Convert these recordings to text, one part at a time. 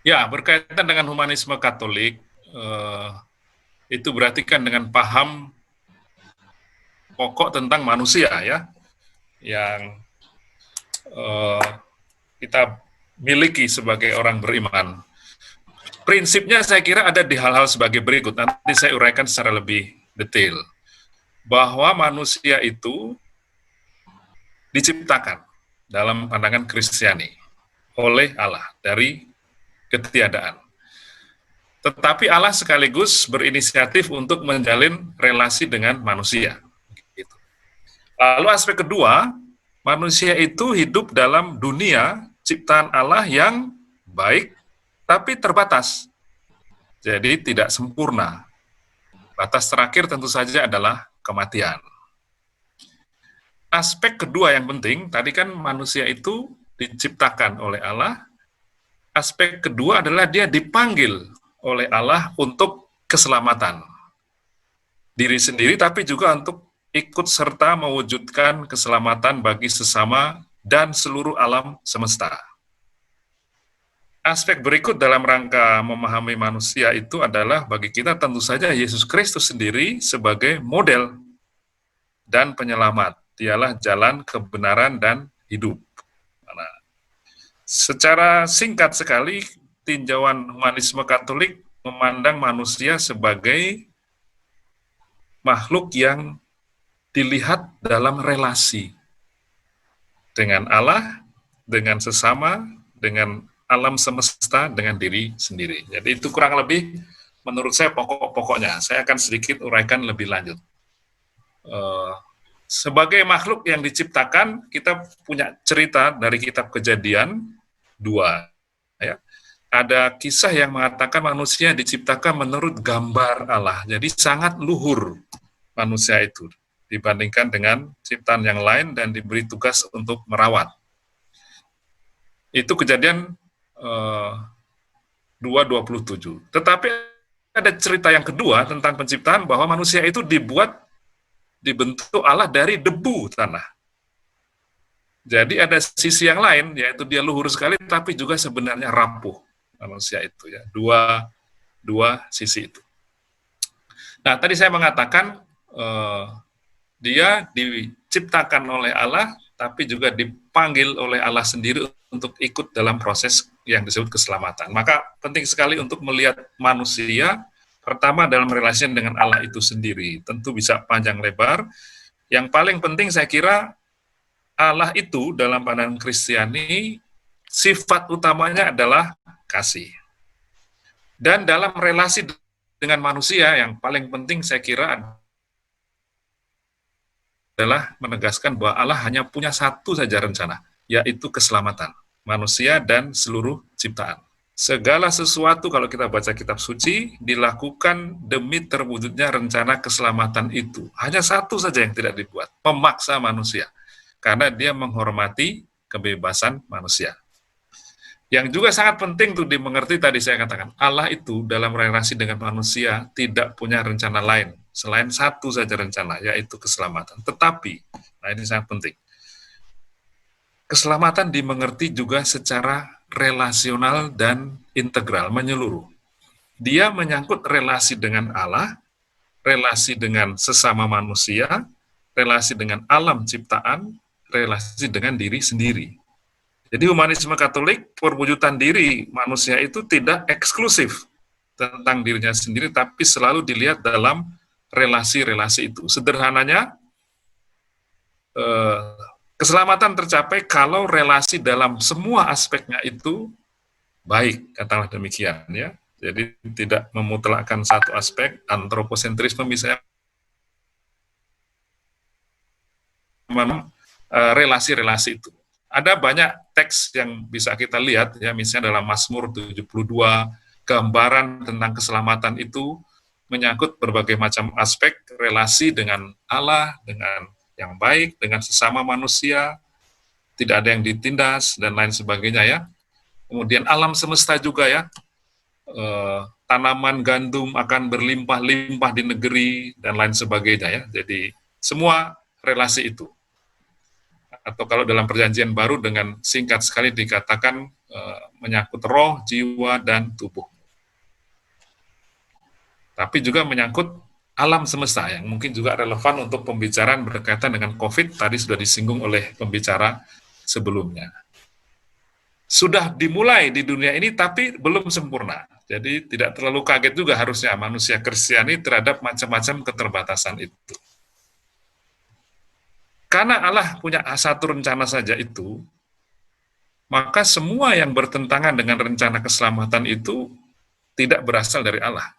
Ya, berkaitan dengan humanisme Katolik, itu berarti kan dengan paham pokok tentang manusia ya, yang eh, kita miliki sebagai orang beriman. Prinsipnya saya kira ada di hal-hal sebagai berikut. Nanti saya uraikan secara lebih detail. Bahwa manusia itu diciptakan dalam pandangan Kristiani oleh Allah dari ketiadaan. Tetapi Allah sekaligus berinisiatif untuk menjalin relasi dengan manusia. Lalu aspek kedua, manusia itu hidup dalam dunia ciptaan Allah yang baik, tapi terbatas. Jadi tidak sempurna. Batas terakhir tentu saja adalah kematian. Aspek kedua yang penting, tadi kan manusia itu diciptakan oleh Allah. Aspek kedua adalah dia dipanggil oleh Allah untuk keselamatan diri sendiri, tapi juga untuk ikut serta mewujudkan keselamatan bagi sesama dan seluruh alam semesta. Aspek berikut dalam rangka memahami manusia itu adalah bagi kita tentu saja Yesus Kristus sendiri sebagai model dan penyelamat. Dialah jalan, kebenaran, dan hidup. Nah, secara singkat sekali, tinjauan humanisme Katolik memandang manusia sebagai makhluk yang dilihat dalam relasi dengan Allah, dengan sesama, dengan alam semesta, dengan diri sendiri. Jadi itu kurang lebih menurut saya pokok-pokoknya. Saya akan sedikit uraikan lebih lanjut. Sebagai makhluk yang diciptakan, kita punya cerita dari kitab Kejadian 2. Ya. Ada kisah yang mengatakan manusia diciptakan menurut gambar Allah. Jadi sangat luhur manusia itu dibandingkan dengan ciptaan yang lain dan diberi tugas untuk merawat. Itu Kejadian 2:27. Tetapi ada cerita yang kedua tentang penciptaan bahwa manusia itu dibentuk Allah dari debu tanah. Jadi ada sisi yang lain, yaitu dia luhur sekali, tapi juga sebenarnya rapuh manusia itu ya. Dua sisi itu. Nah, tadi saya mengatakan dia diciptakan oleh Allah, tapi juga dipanggil oleh Allah sendiri untuk ikut dalam proses yang disebut keselamatan. Maka penting sekali untuk melihat manusia, pertama dalam relasi dengan Allah itu sendiri. Tentu bisa panjang lebar. Yang paling penting saya kira, Allah itu dalam pandangan Kristiani, sifat utamanya adalah kasih. Dan dalam relasi dengan manusia, yang paling penting saya kira adalah menegaskan bahwa Allah hanya punya satu saja rencana, yaitu keselamatan manusia dan seluruh ciptaan. Segala sesuatu kalau kita baca kitab suci dilakukan demi terwujudnya rencana keselamatan itu. Hanya satu saja yang tidak dibuat, memaksa manusia, karena dia menghormati kebebasan manusia. Yang juga sangat penting untuk dimengerti tadi saya katakan, Allah itu dalam relasi dengan manusia tidak punya rencana lain selain satu saja rencana, yaitu keselamatan. Tetapi, nah ini sangat penting, keselamatan dimengerti juga secara relasional dan integral, menyeluruh. Dia menyangkut relasi dengan Allah, relasi dengan sesama manusia, relasi dengan alam ciptaan, relasi dengan diri sendiri. Jadi humanisme Katolik, perwujudan diri manusia itu tidak eksklusif tentang dirinya sendiri, tapi selalu dilihat dalam relasi-relasi itu. Sederhananya, keselamatan tercapai kalau relasi dalam semua aspeknya itu baik, katakanlah demikian ya. Jadi tidak memutlakkan satu aspek, antroposentrisme misalnya, relasi-relasi itu. Ada banyak teks yang bisa kita lihat ya, misalnya dalam Mazmur 72, gambaran tentang keselamatan itu menyangkut berbagai macam aspek relasi dengan Allah, dengan yang baik, dengan sesama manusia, tidak ada yang ditindas, dan lain sebagainya ya. Kemudian alam semesta juga ya, tanaman gandum akan berlimpah-limpah di negeri, dan lain sebagainya ya. Jadi semua relasi itu. Atau kalau dalam perjanjian baru dengan singkat sekali dikatakan menyangkut roh, jiwa, dan tubuh. Tapi juga menyangkut alam semesta yang mungkin juga relevan untuk pembicaraan berkaitan dengan COVID, tadi sudah disinggung oleh pembicara sebelumnya. Sudah dimulai di dunia ini, tapi belum sempurna. Jadi tidak terlalu kaget juga harusnya manusia Kristiani terhadap macam-macam keterbatasan itu. Karena Allah punya satu rencana saja itu, maka semua yang bertentangan dengan rencana keselamatan itu tidak berasal dari Allah.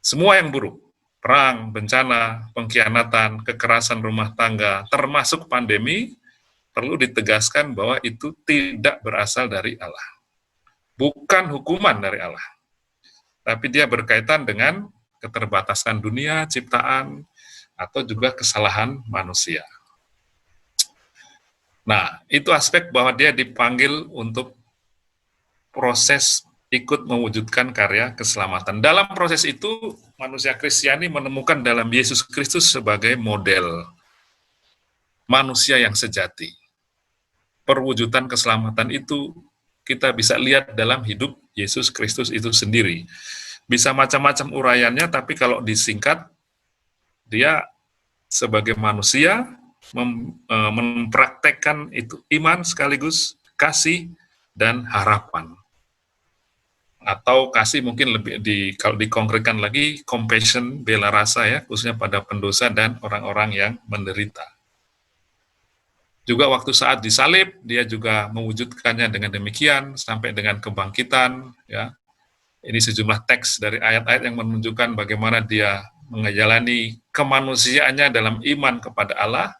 Semua yang buruk, perang, bencana, pengkhianatan, kekerasan rumah tangga, termasuk pandemi, perlu ditegaskan bahwa itu tidak berasal dari Allah. Bukan hukuman dari Allah. Tapi dia berkaitan dengan keterbatasan dunia, ciptaan, atau juga kesalahan manusia. Nah, itu aspek bahwa dia dipanggil untuk proses ikut mewujudkan karya keselamatan. Dalam proses itu, manusia Kristiani menemukan dalam Yesus Kristus sebagai model manusia yang sejati. Perwujudan keselamatan itu kita bisa lihat dalam hidup Yesus Kristus itu sendiri. Bisa macam-macam uraiannya, tapi kalau disingkat, dia sebagai manusia mempraktekkan itu iman sekaligus kasih dan harapan. Atau kasih mungkin lebih kalau dikonkretkan lagi, compassion, bela rasa ya, khususnya pada pendosa dan orang-orang yang menderita. Juga waktu saat disalib, dia juga mewujudkannya dengan demikian, sampai dengan kebangkitan, ya. Ini sejumlah teks dari ayat-ayat yang menunjukkan bagaimana dia menjalani kemanusiaannya dalam iman kepada Allah.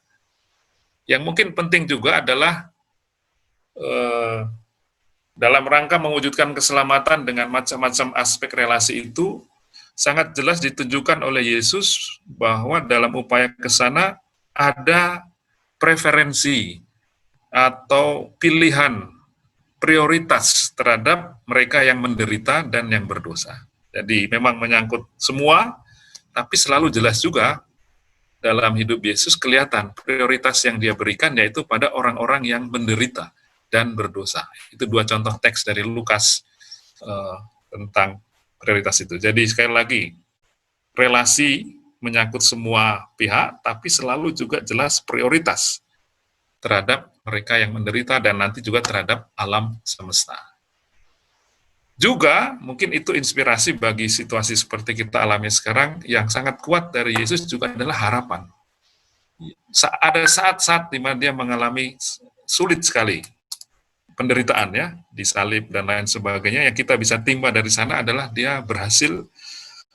Yang mungkin penting juga adalah dalam rangka mewujudkan keselamatan dengan macam-macam aspek relasi itu, sangat jelas ditunjukkan oleh Yesus bahwa dalam upaya ke sana ada preferensi atau pilihan prioritas terhadap mereka yang menderita dan yang berdosa. Jadi memang menyangkut semua, tapi selalu jelas juga dalam hidup Yesus kelihatan prioritas yang dia berikan yaitu pada orang-orang yang menderita dan berdosa. Itu dua contoh teks dari Lukas tentang prioritas itu. Jadi sekali lagi, relasi menyangkut semua pihak, tapi selalu juga jelas prioritas terhadap mereka yang menderita dan nanti juga terhadap alam semesta. Juga mungkin itu inspirasi bagi situasi seperti kita alami sekarang, yang sangat kuat dari Yesus juga adalah harapan. Ada saat-saat di mana dia mengalami sulit sekali penderitaan ya, disalib dan lain sebagainya, yang kita bisa timba dari sana adalah dia berhasil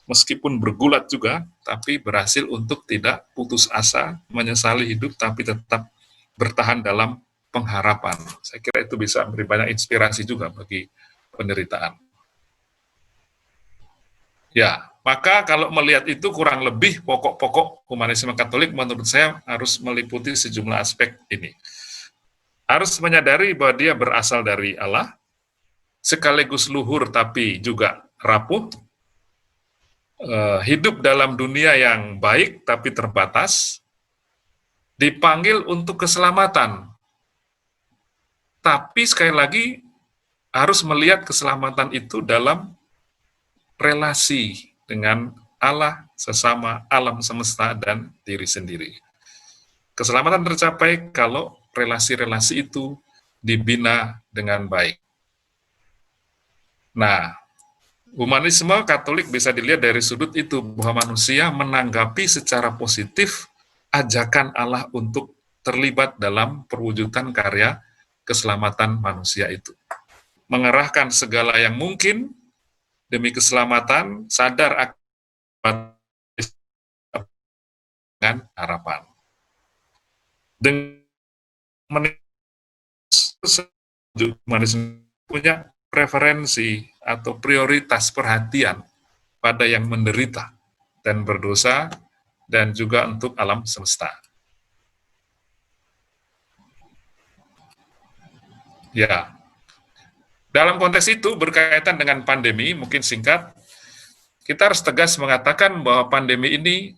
meskipun bergulat juga, tapi berhasil untuk tidak putus asa, menyesali hidup, tapi tetap bertahan dalam pengharapan. Saya kira itu bisa memberi banyak inspirasi juga bagi penderitaan. Ya, maka kalau melihat itu kurang lebih pokok-pokok humanisme Katolik menurut saya harus meliputi sejumlah aspek ini. Harus menyadari bahwa dia berasal dari Allah, sekaligus luhur tapi juga rapuh, hidup dalam dunia yang baik tapi terbatas, dipanggil untuk keselamatan. Tapi sekali lagi harus melihat keselamatan itu dalam relasi dengan Allah, sesama, alam semesta, dan diri sendiri. Keselamatan tercapai kalau relasi-relasi itu dibina dengan baik. Nah, humanisme Katolik bisa dilihat dari sudut itu, bahwa manusia menanggapi secara positif ajakan Allah untuk terlibat dalam perwujudan karya keselamatan manusia itu. Mengerahkan segala yang mungkin demi keselamatan, sadar dengan harapan. Dengan humanisme punya preferensi atau prioritas perhatian pada yang menderita dan berdosa, dan juga untuk alam semesta. Ya, dalam konteks itu berkaitan dengan pandemi, mungkin singkat, kita harus tegas mengatakan bahwa pandemi ini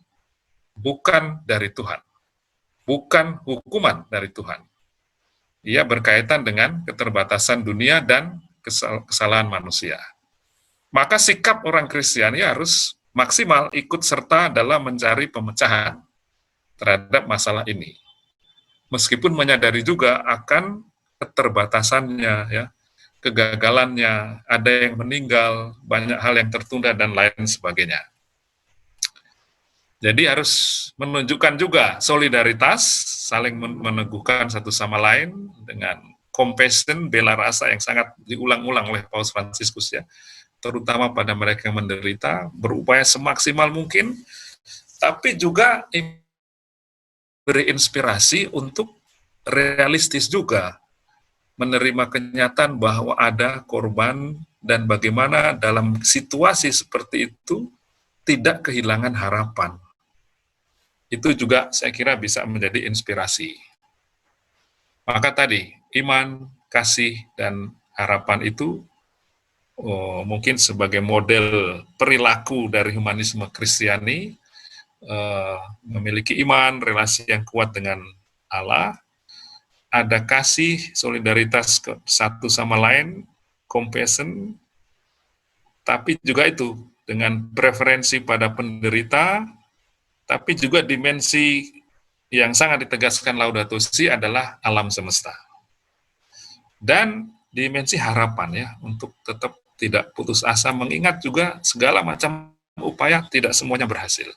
bukan dari Tuhan, bukan hukuman dari Tuhan. ia berkaitan dengan keterbatasan dunia dan kesalahan manusia. Maka sikap orang Kristiani harus maksimal ikut serta dalam mencari pemecahan terhadap masalah ini. Meskipun menyadari juga akan keterbatasannya, ya, kegagalannya, ada yang meninggal, banyak hal yang tertunda, dan lain sebagainya. Jadi harus menunjukkan juga solidaritas, saling meneguhkan satu sama lain dengan compassion, bela rasa yang sangat diulang-ulang oleh Paus Fransiskus, ya, terutama pada mereka yang menderita, berupaya semaksimal mungkin, tapi juga beri inspirasi untuk realistis juga, menerima kenyataan bahwa ada korban dan bagaimana dalam situasi seperti itu tidak kehilangan harapan. Itu juga saya kira bisa menjadi inspirasi. Maka tadi, iman, kasih, dan harapan itu mungkin sebagai model perilaku dari humanisme Kristiani, memiliki iman, relasi yang kuat dengan Allah, ada kasih, solidaritas satu sama lain, compassion, tapi juga itu dengan preferensi pada penderita, tapi juga dimensi yang sangat ditegaskan Laudato Si adalah alam semesta. Dan dimensi harapan, ya, untuk tetap tidak putus asa, mengingat juga segala macam upaya tidak semuanya berhasil.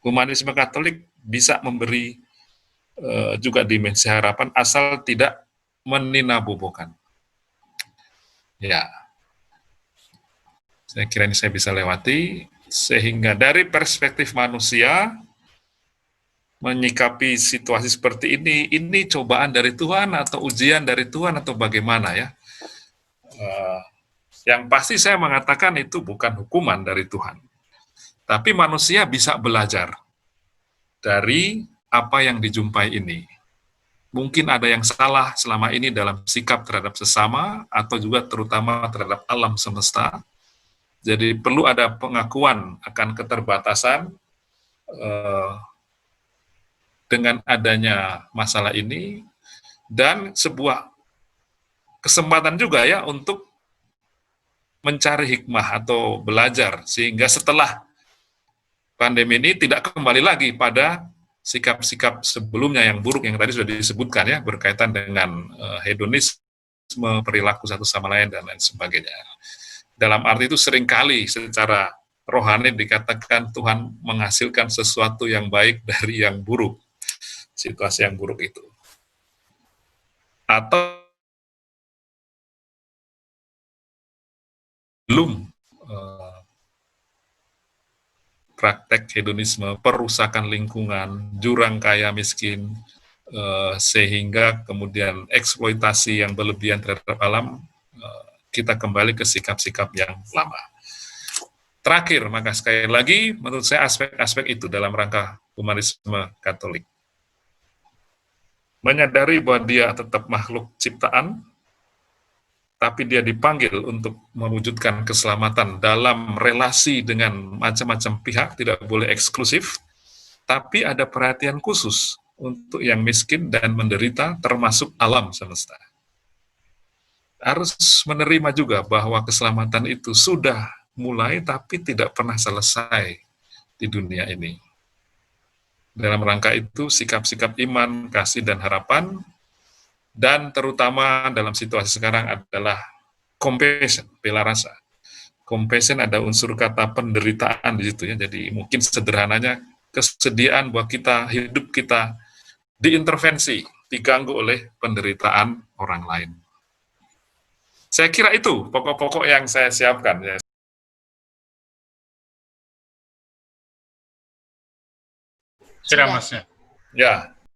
Humanisme Katolik bisa memberi juga dimensi harapan asal tidak meninabobokan. Ya, saya kira ini saya bisa lewati, sehingga dari perspektif manusia, menyikapi situasi seperti ini cobaan dari Tuhan atau ujian dari Tuhan atau bagaimana, ya. Yang pasti saya mengatakan itu bukan hukuman dari Tuhan. Tapi manusia bisa belajar dari apa yang dijumpai ini. Mungkin ada yang salah selama ini dalam sikap terhadap sesama, atau juga terutama terhadap alam semesta. Jadi perlu ada pengakuan akan keterbatasan dengan adanya masalah ini, dan sebuah kesempatan juga, ya, untuk mencari hikmah atau belajar, sehingga setelah pandemi ini tidak kembali lagi pada sikap-sikap sebelumnya yang buruk yang tadi sudah disebutkan, ya, berkaitan dengan hedonisme, perilaku satu sama lain, dan lain sebagainya. Dalam arti itu seringkali secara rohani dikatakan Tuhan menghasilkan sesuatu yang baik dari yang buruk, situasi yang buruk itu. Atau belum praktek hedonisme, perusakan lingkungan, jurang kaya miskin, sehingga kemudian eksploitasi yang berlebihan terhadap alam, kita kembali ke sikap-sikap yang lama. Terakhir, maka sekali lagi, menurut saya aspek-aspek itu dalam rangka humanisme Katolik. Menyadari bahwa dia tetap makhluk ciptaan, tapi dia dipanggil untuk mewujudkan keselamatan dalam relasi dengan macam-macam pihak, tidak boleh eksklusif, tapi ada perhatian khusus untuk yang miskin dan menderita, termasuk alam semesta. Harus menerima juga bahwa keselamatan itu sudah mulai, tapi tidak pernah selesai di dunia ini. Dalam rangka itu, sikap-sikap iman, kasih, dan harapan, dan terutama dalam situasi sekarang adalah compassion, bela rasa. Compassion ada unsur kata penderitaan di situ, ya. Jadi mungkin sederhananya kesediaan bahwa hidup kita diintervensi, diganggu oleh penderitaan orang lain. Saya kira itu pokok-pokok yang saya siapkan, ya. Sudah, Mas. Ya.